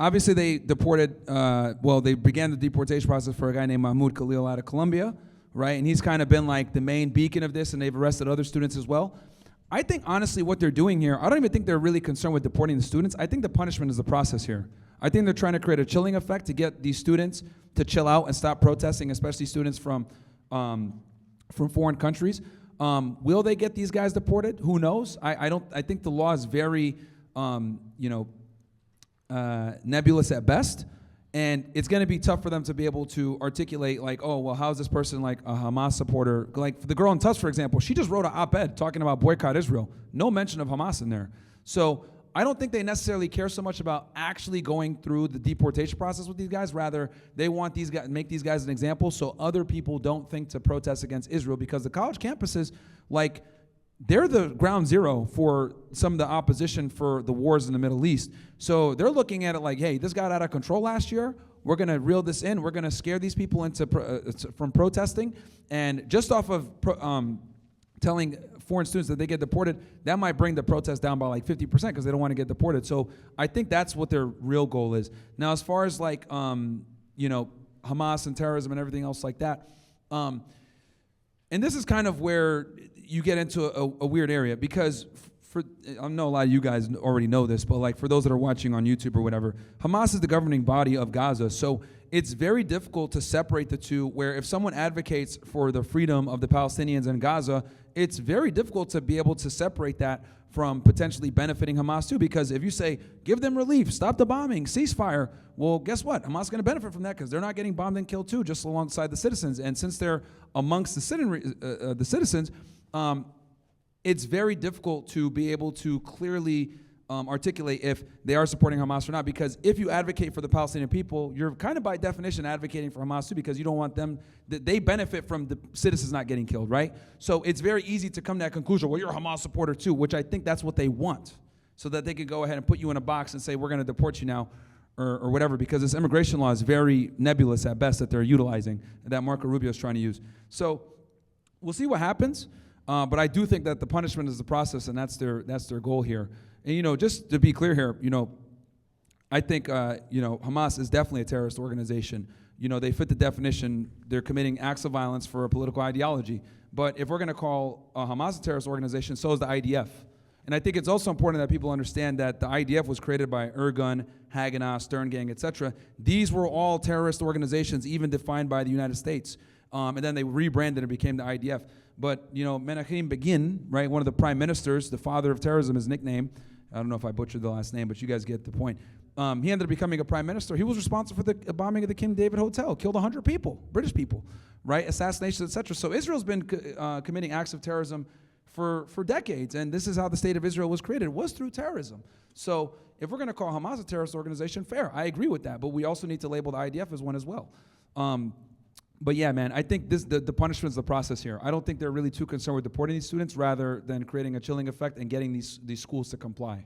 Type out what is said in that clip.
obviously they deported, they began the deportation process for a guy named Mahmoud Khalil out of Colombia, right? And he's kind of been like the main beacon of this, and they've arrested other students as well. I think, honestly, what they're doing here, I don't even think they're really concerned with deporting the students. I think the punishment is the process here. I think they're trying to create a chilling effect to get these students to chill out and stop protesting, especially students from foreign countries. Will they get these guys deported? Who knows? I think the law is very, nebulous at best. And it's going to be tough for them to be able to articulate, like, oh, well, how is this person like a Hamas supporter? Like the girl in Tufts, for example, she just wrote an op-ed talking about boycott Israel. No mention of Hamas in there. So I don't think they necessarily care so much about actually going through the deportation process with these guys. Rather, they want these guys, make these guys an example so other people don't think to protest against Israel, because the college campuses, like, they're the ground zero for some of the opposition for the wars in the Middle East. So they're looking at it like, hey, this got out of control last year. We're going to reel this in. We're going to scare these people into from protesting. And just off of telling foreign students that they get deported, that might bring the protest down by like 50% because they don't want to get deported. So I think that's what their real goal is. Now, as far as like, Hamas and terrorism and everything else like that, and this is kind of where you get into a weird area, because I know a lot of you guys already know this, but like for those that are watching on YouTube or whatever, Hamas is the governing body of Gaza. So it's very difficult to separate the two, where if someone advocates for the freedom of the Palestinians in Gaza, it's very difficult to be able to separate that from potentially benefiting Hamas too. Because if you say, give them relief, stop the bombing, ceasefire, well, guess what? Hamas is going to benefit from that because they're not getting bombed and killed too, just alongside the citizens. And since they're amongst the citizens, it's very difficult to be able to clearly articulate if they are supporting Hamas or not, because if you advocate for the Palestinian people, you're kind of by definition advocating for Hamas too, because you don't want them, they benefit from the citizens not getting killed, right? So it's very easy to come to that conclusion, well, you're a Hamas supporter too, which I think that's what they want, so that they could go ahead and put you in a box and say, we're going to deport you now, or whatever, because this immigration law is very nebulous at best that they're utilizing, that Marco Rubio is trying to use. So we'll see what happens. But I do think that the punishment is the process, and that's their goal here. And just to be clear here, I think Hamas is definitely a terrorist organization. They fit the definition. They're committing acts of violence for a political ideology. But if we're going to call Hamas a terrorist organization, so is the IDF. And I think it's also important that people understand that the IDF was created by Ergun, Haganah, Stern Gang, etc. These were all terrorist organizations, even defined by the United States. And then they rebranded and became the IDF. But, Menachem Begin, right, one of the prime ministers, the father of terrorism, his nickname, I don't know if I butchered the last name, but you guys get the point. He ended up becoming a prime minister. He was responsible for the bombing of the King David Hotel, killed 100 people, British people, right, assassinations, etc. So Israel's been committing acts of terrorism for decades, and this is how the state of Israel was created. It was through terrorism. So if we're going to call Hamas a terrorist organization, fair, I agree with that, but we also need to label the IDF as one as well. But yeah, man, I think the punishment is the process here. I don't think they're really too concerned with deporting these students rather than creating a chilling effect and getting these schools to comply.